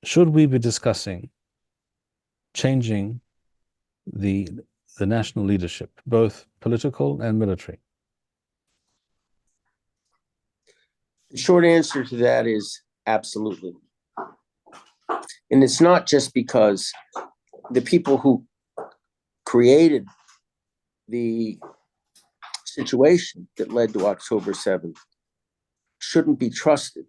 should we be discussing changing the national leadership, both political and military? The short answer to that is absolutely. And it's not just because the people who created the situation that led to October 7th shouldn't be trusted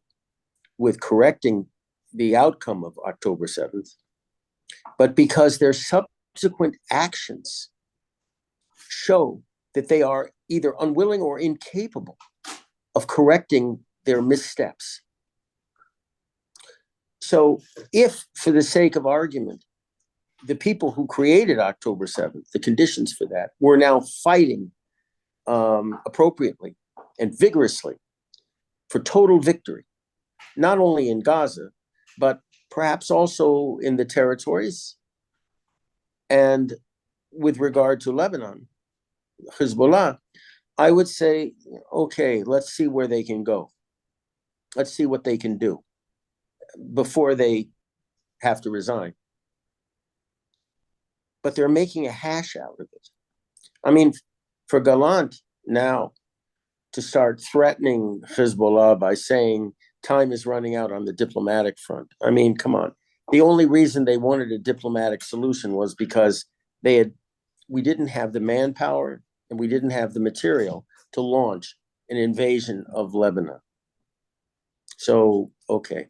with correcting the outcome of October 7th, but because their subsequent actions show that they are either unwilling or incapable of correcting their missteps. So if, for the sake of argument, the people who created October 7th, the conditions for that, were now fighting appropriately and vigorously for total victory, not only in Gaza, but perhaps also in the territories and with regard to Lebanon, Hezbollah, I would say, okay, let's see where they can go. Let's see what they can do before they have to resign. But they're making a hash out of it. I mean, for Gallant now to start threatening Hezbollah by saying time is running out on the diplomatic front. I mean, come on. The only reason they wanted a diplomatic solution was because we didn't have the manpower and we didn't have the material to launch an invasion of Lebanon. So, okay.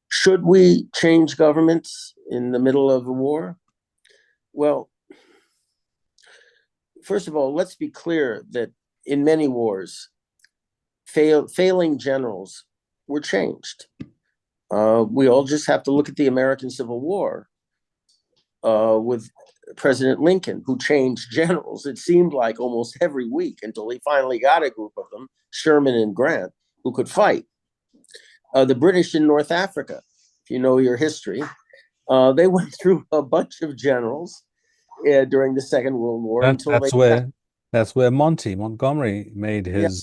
Should we change governments in the middle of a war? Well, first of all, let's be clear that in many wars, failing generals were changed. We all just have to look at the American Civil War with President Lincoln, who changed generals, it seemed like almost every week until he finally got a group of them, Sherman and Grant, who could fight. The British in North Africa, if you know your history, they went through a bunch of generals during the Second World War that's where Montgomery made his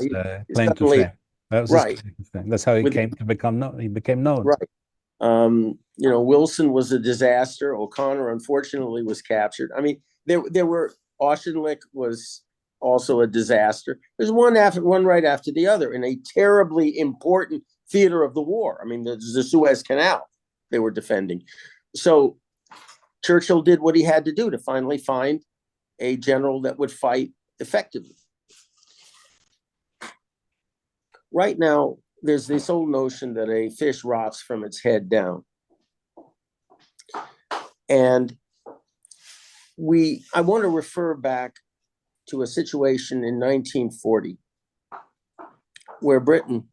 claim to fame. That was his claim to fame. That's how he became known. Right. Wilson was a disaster. O'Connor, unfortunately, was captured. I mean, there were Auchinleck was also a disaster. There's one right after the other in a terribly important theater of the war. I mean, the Suez Canal they were defending. So Churchill did what he had to do to finally find a general that would fight effectively. Right now, there's this old notion that a fish rots from its head down. And I want to refer back to a situation in 1940 where Britain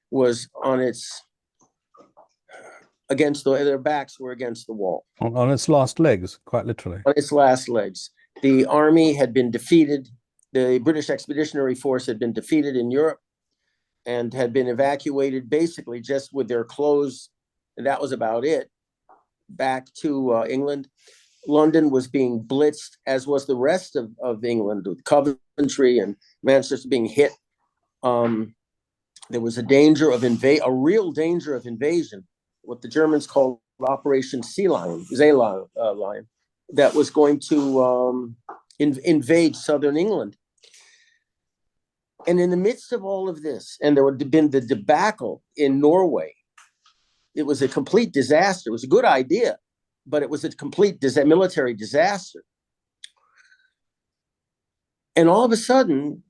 was their backs were against the wall. On its last legs, quite literally. On its last legs. The army had been defeated. The British Expeditionary Force had been defeated in Europe and had been evacuated basically just with their clothes. And that was about it. Back to England. London was being blitzed, as was the rest of England, with Coventry and Manchester being hit. There was a real danger of invasion, what the Germans called Operation Sea Lion, Lion, that was going to invade southern England. And in the midst of all of this, and there had been the debacle in Norway, it was a complete disaster. It was a good idea, but it was a complete military disaster. And all of a sudden,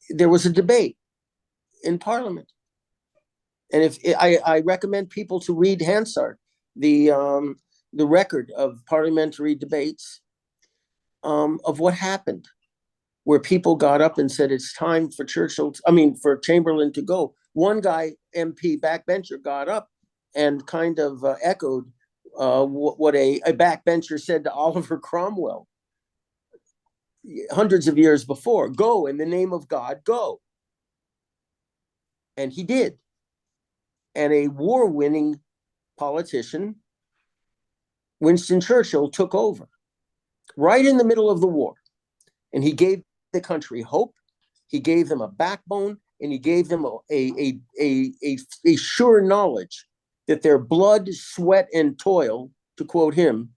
there was a debate in Parliament. And if I recommend people to read Hansard, the record of parliamentary debates of what happened, where people got up and said it's time for for Chamberlain to go. One guy, MP backbencher, got up and kind of echoed what a backbencher said to Oliver Cromwell hundreds of years before: "Go in the name of God, go." And he did. And a war-winning politician, Winston Churchill, took over right in the middle of the war. And he gave the country hope. He gave them a backbone, and he gave them a sure knowledge that their blood, sweat, and toil, to quote him,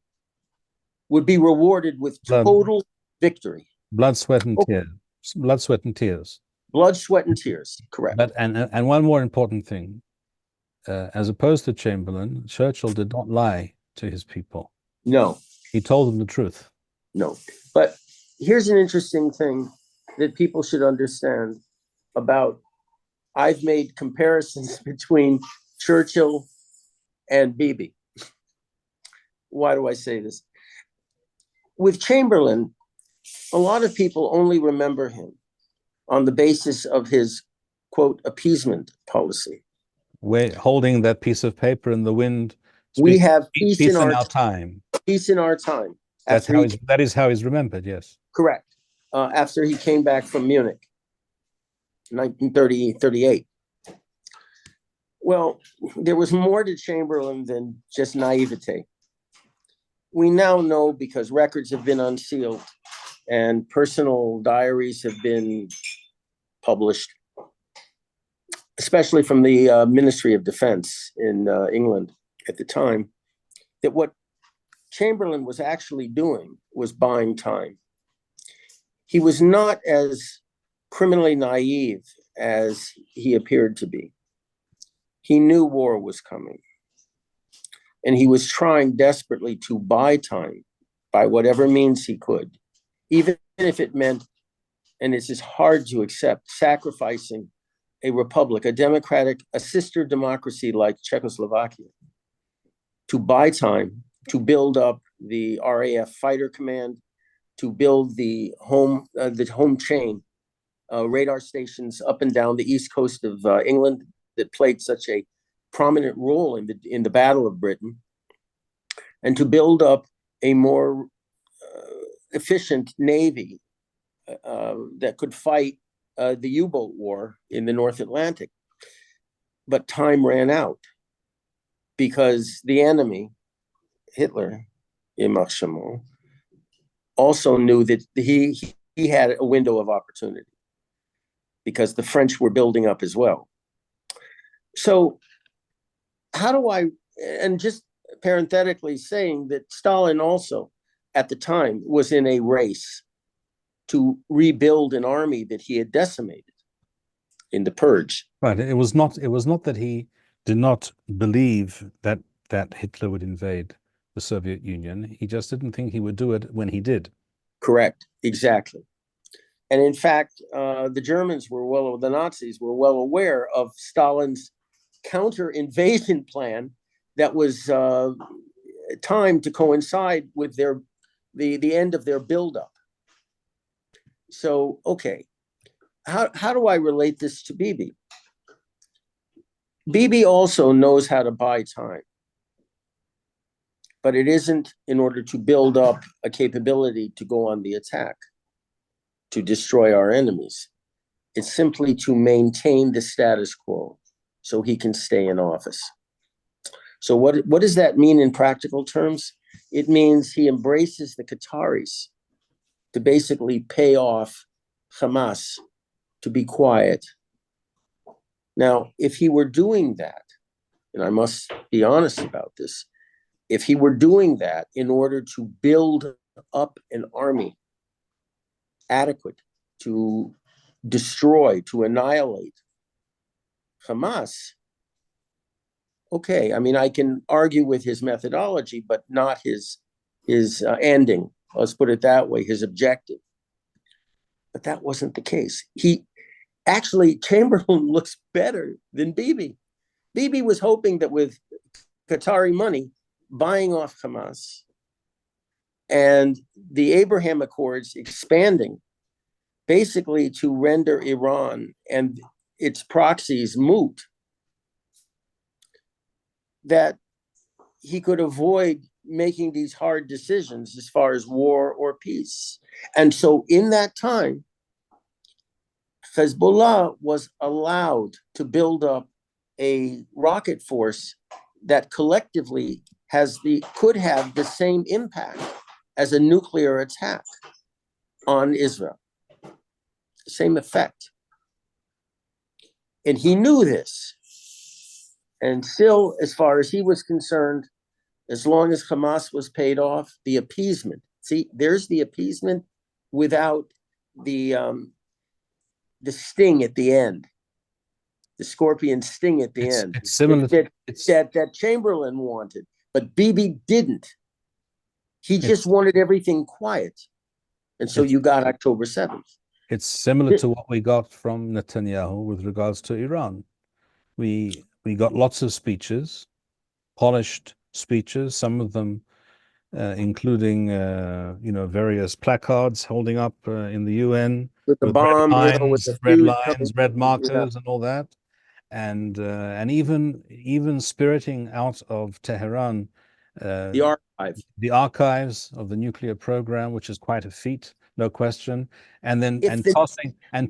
would be rewarded with total victory. Blood, sweat, and tears. Blood, sweat, and tears. Blood, sweat, and tears. Correct. But and one more important thing, as opposed to Chamberlain, Churchill did not lie to his people. No. He told them the truth. No. But here's an interesting thing that people should understand about. I've made comparisons between Churchill and Bibi. Why do I say this? With Chamberlain, a lot of people only remember him on the basis of his, quote, appeasement policy. We're holding that piece of paper in the wind. We have peace in our time. Peace in our time. That is how he's remembered, yes. Correct. After he came back from Munich, 1938. Well, there was more to Chamberlain than just naivete. We now know, because records have been unsealed and personal diaries have been published, especially from the Ministry of Defense in England at the time, that what Chamberlain was actually doing was buying time. He was not as criminally naive as he appeared to be. He knew war was coming, and he was trying desperately to buy time by whatever means he could, even if it meant, and it's just hard to accept, sacrificing a republic, a sister democracy like Czechoslovakia, to buy time, to build up the RAF fighter command, to build the home chain radar stations up and down the east coast of England that played such a prominent role in the Battle of Britain, and to build up a more efficient navy that could fight the U-boat war in the North Atlantic. But time ran out because the enemy, Hitler, Machon, also knew that he had a window of opportunity because the French were building up as well. So how do I, and just parenthetically saying that Stalin also at the time was in a race to rebuild an army that he had decimated in the purge. Right. It was not that he did not believe that Hitler would invade the Soviet Union. He just didn't think he would do it when he did. Correct. Exactly. And in fact, the Nazis were well aware of Stalin's counter-invasion plan that was timed to coincide with the end of their buildup. So, okay, how do I relate this to Bibi? Bibi also knows how to buy time, but it isn't in order to build up a capability to go on the attack, to destroy our enemies. It's simply to maintain the status quo so he can stay in office. So what does that mean in practical terms? It means he embraces the Qataris to basically pay off Hamas to be quiet. Now, if he were doing that, and I must be honest about this, if he were doing that in order to build up an army adequate to destroy, to annihilate Hamas, okay, I mean, I can argue with his methodology, but not his ending. Let's put it that way, his objective. But that wasn't the case. Chamberlain looks better than Bibi. Bibi was hoping that with Qatari money, buying off Hamas and the Abraham Accords expanding, basically to render Iran and its proxies moot, that he could avoid making these hard decisions as far as war or peace. And so in that time, Hezbollah was allowed to build up a rocket force that collectively could have the same impact as a nuclear attack on Israel. Same effect. And he knew this. And still, as far as he was concerned, as long as Hamas was paid off, the appeasement. See, there's the appeasement without the sting at the end, the scorpion sting at the end. It's similar that Chamberlain wanted, but Bibi didn't. He just wanted everything quiet. And so you got October 7th. It's similar to what we got from Netanyahu with regards to Iran. We got lots of speeches, polished speeches, some of them including various placards holding up in the UN with the bomb, red lines, red markers, and all that, and even spiriting out of Tehran the archives of the nuclear program, which is quite a feat, no question, and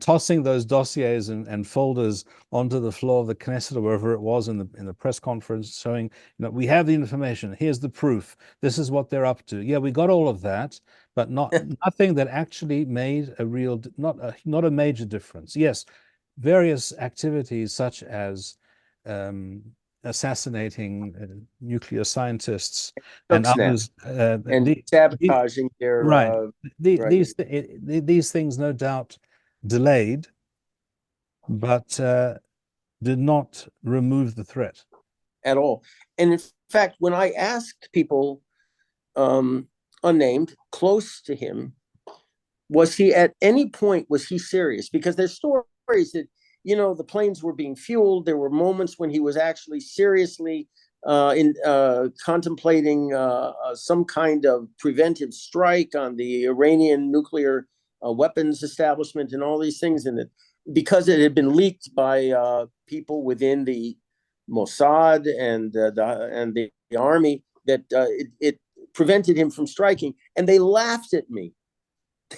tossing those dossiers and folders onto the floor of the Knesset or wherever it was in the press conference, showing, we have the information. Here's the proof. This is what they're up to. Yeah, we got all of that, but nothing that actually made a real, not a major difference. Yes, various activities such as assassinating nuclear scientists and others, and sabotaging their these things no doubt delayed, but did not remove the threat at all. And in fact, when I asked people unnamed close to him, was he at any point, was he serious? Because there's stories that the planes were being fueled. There were moments when he was actually seriously contemplating some kind of preventive strike on the Iranian nuclear weapons establishment and all these things. And because it had been leaked by people within the Mossad and the army, that it prevented him from striking. And they laughed at me.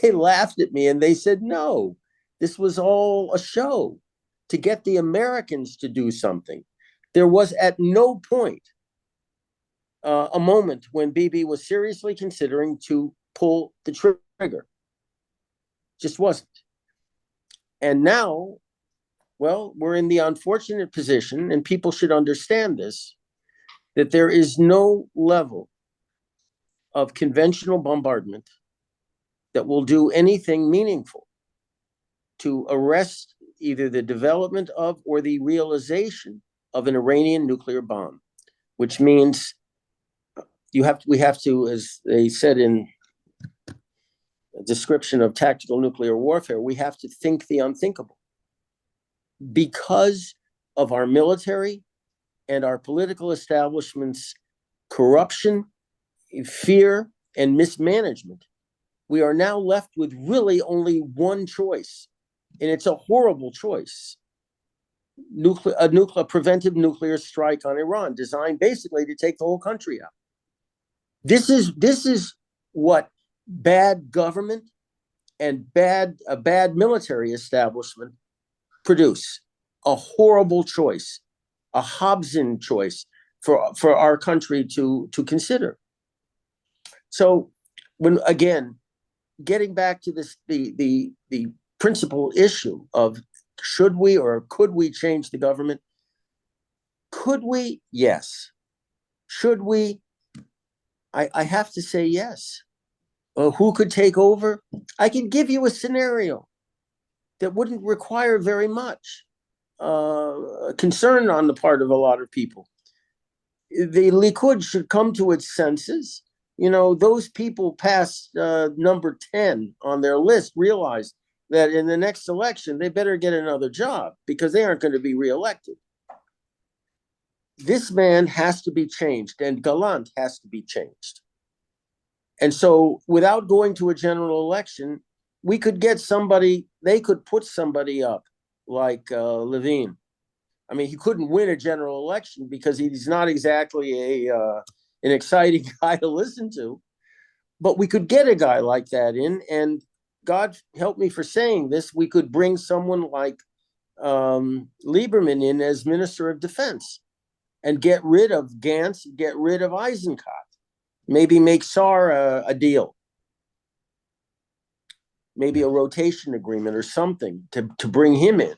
And they said, no, this was all a show to get the Americans to do something. There was at no point a moment when Bibi was seriously considering to pull the trigger. Just wasn't. And now, well, we're in the unfortunate position, and people should understand this, that there is no level of conventional bombardment that will do anything meaningful to arrest either the development of or the realization of an Iranian nuclear bomb, which means we have to, as they said in a description of tactical nuclear warfare, we have to think the unthinkable. Because of our military and our political establishment's corruption, fear, and mismanagement, we are now left with really only one choice. And it's a horrible choice. A preventive nuclear strike on Iran, designed basically to take the whole country out. This is what bad government and a bad military establishment produce. A horrible choice, a Hobbesian choice for our country to consider. So, when again, getting back to this, the principal issue of should we or could we change the government? Could we? Yes. Should we? I have to say yes. Who could take over? I can give you a scenario that wouldn't require very much concern on the part of a lot of people. The Likud should come to its senses. Those people past number 10 on their list realize that in the next election, they better get another job because they aren't going to be reelected. This man has to be changed, and Gallant has to be changed. And so without going to a general election, we could get somebody, they could put somebody up like Levine. I mean, he couldn't win a general election because he's not exactly an exciting guy to listen to. But we could get a guy like that in, and God help me for saying this, we could bring someone like Lieberman in as Minister of Defense and get rid of Gantz, get rid of Eisenkot, maybe make Saar a deal, maybe a rotation agreement or something to bring him in.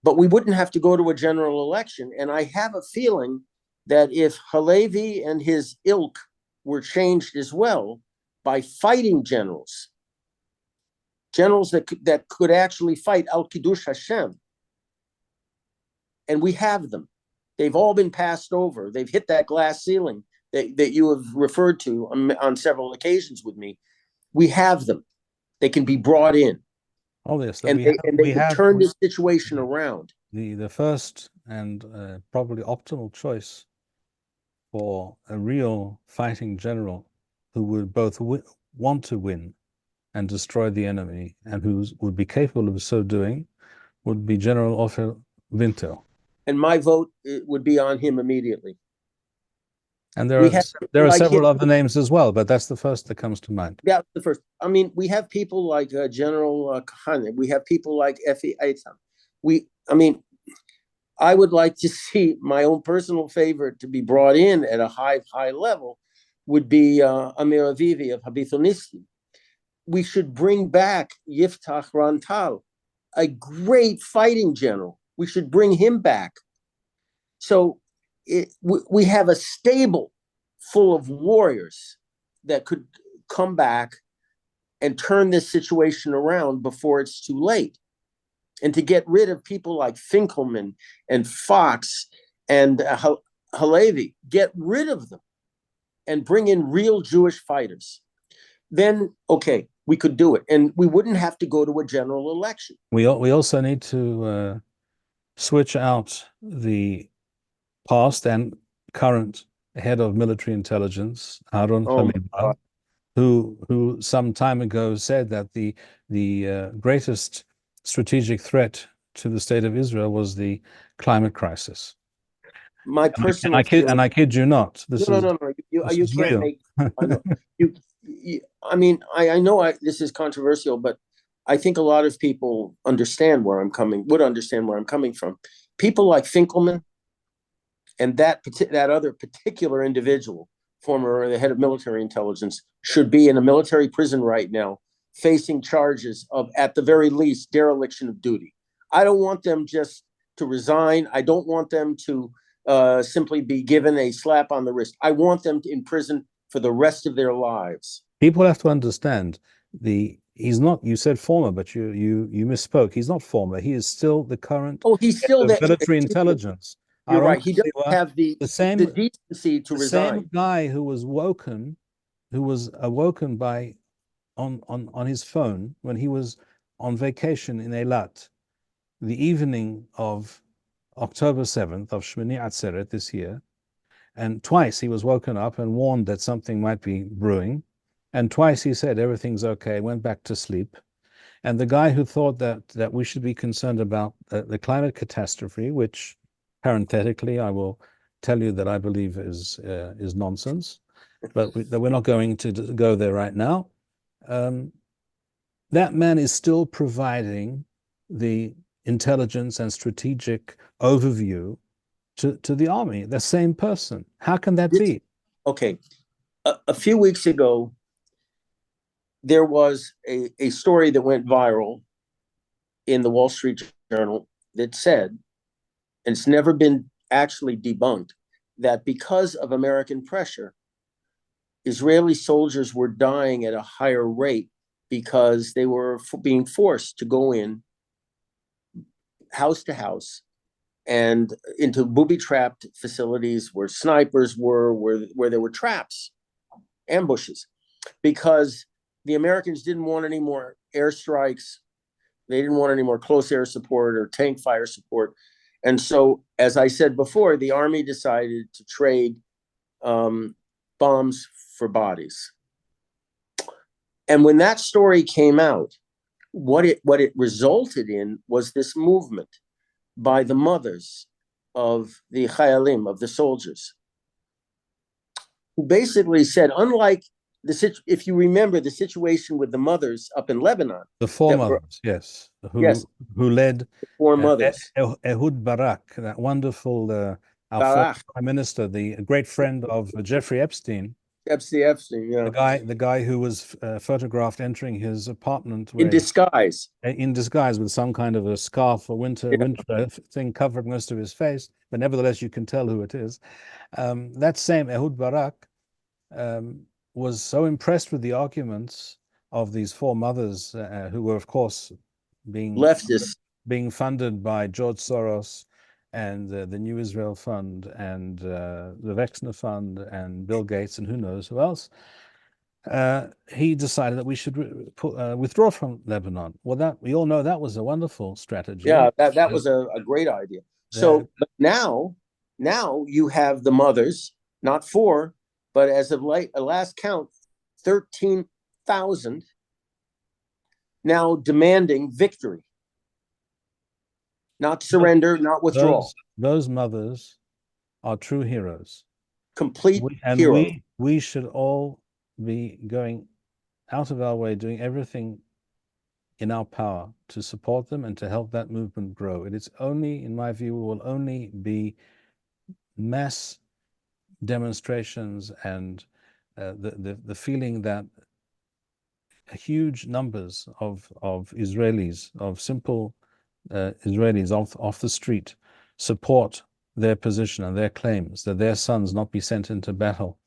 but we wouldn't have to go to a general election. And I have a feeling that if Halevi and his ilk were changed as well by fighting generals that could actually fight al Kiddush Hashem, and we have them. They've all been passed over. They've hit that glass ceiling that you have referred to on several occasions with me. We have them. They can be brought in. Oh, yes. And they can turn this situation around. The first and probably optimal choice for a real fighting general who would both want to win and destroy the enemy, and who would be capable of so doing, would be General Ofer Winter. And my vote would be on him immediately. And there are several other names as well, but that's the first that comes to mind. Yeah, the first. I mean, we have people like General Kahane. We have people like Efi Eitan. I would like to see my own personal favorite to be brought in at a high level would be Amir Avivi of Habithonisti. We should bring back Yiftach Rantal, a great fighting general. We should bring him back. So we have a stable full of warriors that could come back and turn this situation around before it's too late. And to get rid of people like Finkelman and Fox and Halevi, get rid of them and bring in real Jewish fighters. Then, okay, we could do it. And we wouldn't have to go to a general election. We also need to switch out the past and current head of military intelligence, Aaron Khalil, who some time ago said that the greatest strategic threat to the state of Israel was the climate crisis. My personal I kid you not. No. You can't make. I know this is controversial, but I think a lot of people would understand where I'm coming from. People like Finkelman and that other particular individual, former the head of military intelligence, should be in a military prison right now, facing charges of, at the very least, dereliction of duty. I don't want them just to resign. I don't want them to simply be given a slap on the wrist. I want them in prison for the rest of their lives. People have to understand he's not, you said former, but you misspoke. He's not former. He is still the current. Oh, he's still the military intelligence. You're right. He doesn't have the decency to resign. The same guy who was awoken by on his phone when he was on vacation in Eilat, the evening of October 7th of Shmini Atzeret this year, and twice he was woken up and warned that something might be brewing, and twice he said everything's okay, went back to sleep. And the guy who thought that we should be concerned about the climate catastrophe, which parenthetically I will tell you that I believe is nonsense, but we're not going to go there right now. That man is still providing the intelligence and strategic overview to the army, the same person. How can that be? Okay. A few weeks ago, there was a story that went viral in the Wall Street Journal that said, and it's never been actually debunked, that because of American pressure, Israeli soldiers were dying at a higher rate because they were being forced to go in house to house and into booby-trapped facilities where snipers were, where there were traps, ambushes, because the Americans didn't want any more airstrikes. They didn't want any more close air support or tank fire support. And so, as I said before, the army decided to trade bombs for bodies. And when that story came out, what it resulted in was this movement by the mothers of the Chayalim, of the soldiers, who basically said, unlike if you remember the situation with the mothers up in Lebanon, the four mothers, yes, who led the four mothers, Ehud Barak, that wonderful our Prime Minister, the great friend of Jeffrey Epstein. Epstein, yeah. The guy who was photographed entering his apartment In disguise. in disguise with some kind of a scarf or winter thing covering most of his face, but nevertheless you can tell who it is. That same Ehud Barak was so impressed with the arguments of these four mothers who were, of course, leftists being funded by George Soros and the New Israel Fund and the Wexner Fund and Bill Gates and who knows who else. He decided that we should withdraw from Lebanon. Well, we all know that was a wonderful strategy. Yeah, that was a great idea. So but now you have the mothers, not four, but as of last count, 13,000 now demanding victory, not surrender, not withdrawal. Those mothers are true heroes. Complete heroes. We should all be going out of our way, doing everything in our power to support them and to help that movement grow. It is only, in my view, will only be mass demonstrations and the feeling that huge numbers of Israelis, of simple Israelis off the street, support their position and their claims that their sons not be sent into battle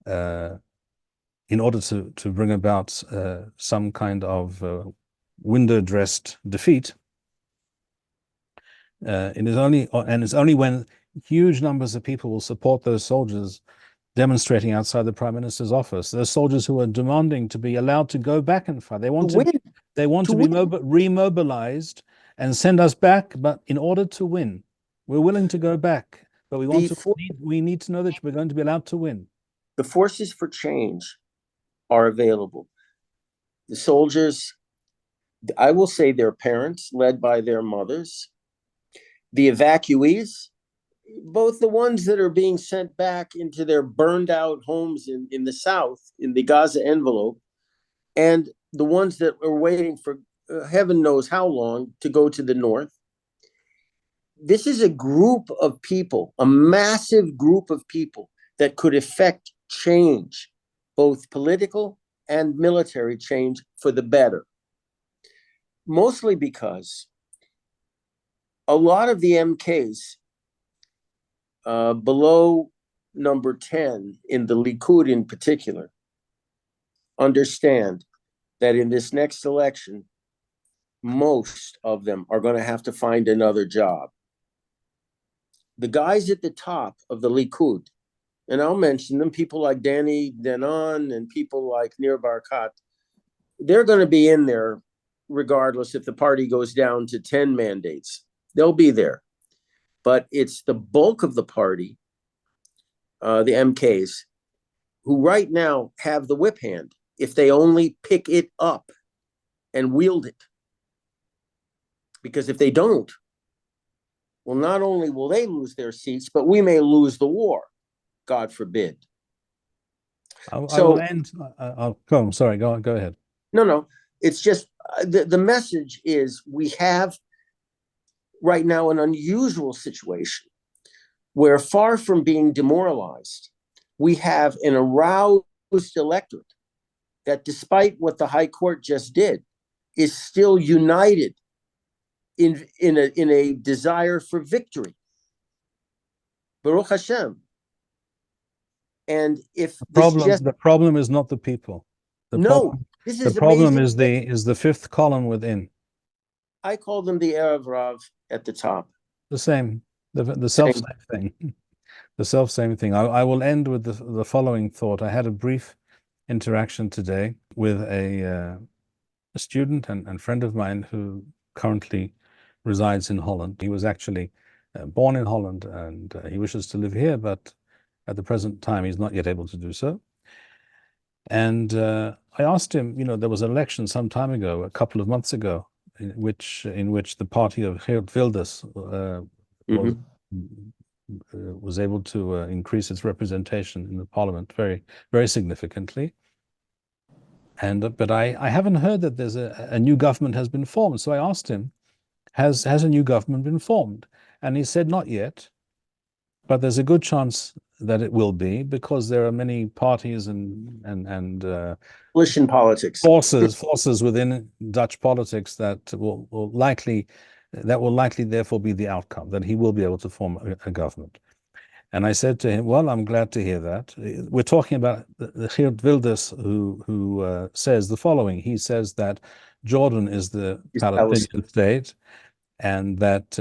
in order to bring about some kind of window-dressed defeat. It's only when huge numbers of people will support those soldiers demonstrating outside the Prime Minister's office. Those soldiers who are demanding to be allowed to go back and fight. They want to be remobilized and send us back, but in order to win, we're willing to go back, but we need to know that we're going to be allowed to win. The forces for change are available. The soldiers, I will say their parents, led by their mothers, the evacuees, both the ones that are being sent back into their burned out homes in the south, in the Gaza envelope, and the ones that are waiting for heaven knows how long to go to the north. This is a group of people, a massive group of people that could effect change, both political and military change for the better. Mostly because a lot of the MKs below number 10 in the Likud in particular understand that in this next election, most of them are going to have to find another job. The guys at the top of the Likud, and I'll mention them, people like Danny Danon and people like Nir Barkat, they're going to be in there regardless if the party goes down to 10 mandates. They'll be there. But it's the bulk of the party, the MKs, who right now have the whip hand if they only pick it up and wield it. Because if they don't, well, not only will they lose their seats, but we may lose the war, God forbid. I will end. Go. Sorry, go ahead. No. It's just the message is we have right now an unusual situation where, far from being demoralized, we have an aroused electorate that, despite what the High Court just did, is still united in a desire for victory. Baruch Hashem. And if the problem is not the people. The problem is the fifth column within. I call them the Erev Rav at the top. The same, the self-same thing. The self-same thing. I will end with the following thought. I had a brief interaction today with a student and friend of mine who currently resides in Holland. He was actually born in Holland and he wishes to live here, but at the present time he's not yet able to do so. And I asked him, there was an election some time ago, a couple of months ago, in which the party of Geert Wilders was able to increase its representation in the parliament very, very significantly. But I haven't heard that there's a new government has been formed. So I asked him, has a new government been formed? And he said, not yet. But there's a good chance that it will be, because there are many parties and coalition politics forces within Dutch politics that will likely therefore be the outcome, that he will be able to form a government. And I said to him, well, I'm glad to hear that. We're talking about the Geert Wilders, who says the following. He says that Jordan is the Palestinian state, and that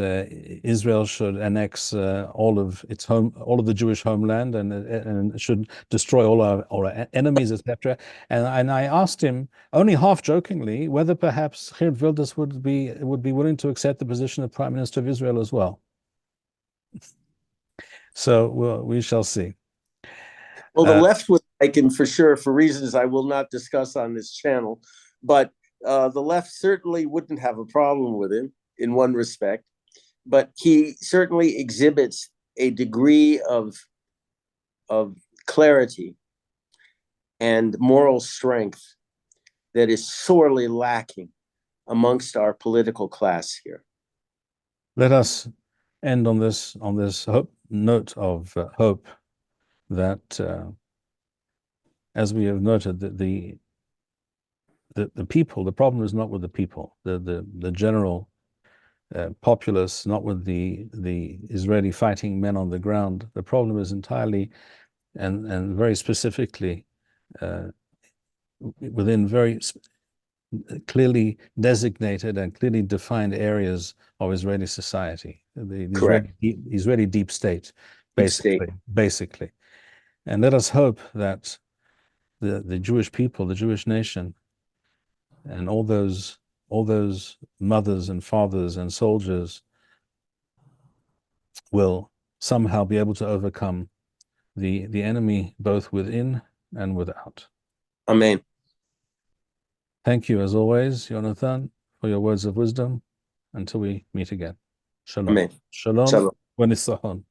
Israel should annex all of the Jewish homeland, and should destroy all our enemies, etc. And I asked him, only half jokingly, whether perhaps Geert Wilders would be willing to accept the position of Prime Minister of Israel as well. So we shall see. Well, the left would like him for sure, for reasons I will not discuss on this channel. But the left certainly wouldn't have a problem with him in one respect. But he certainly exhibits a degree of clarity and moral strength that is sorely lacking amongst our political class here. Let us end on this note of hope, that as we have noted, that the people, the problem is not with the people, the general populace, not with the Israeli fighting men on the ground. The problem is entirely and very specifically within very clearly designated and clearly defined areas of Israeli society, the Israeli deep state, basically. And let us hope that the Jewish people, the Jewish nation, and all those mothers and fathers and soldiers will somehow be able to overcome the enemy, both within and without. Amen. Thank you, as always, Jonathan, for your words of wisdom. Until we meet again. Shalom. Amen. Shalom. Shalom. V'nisahon.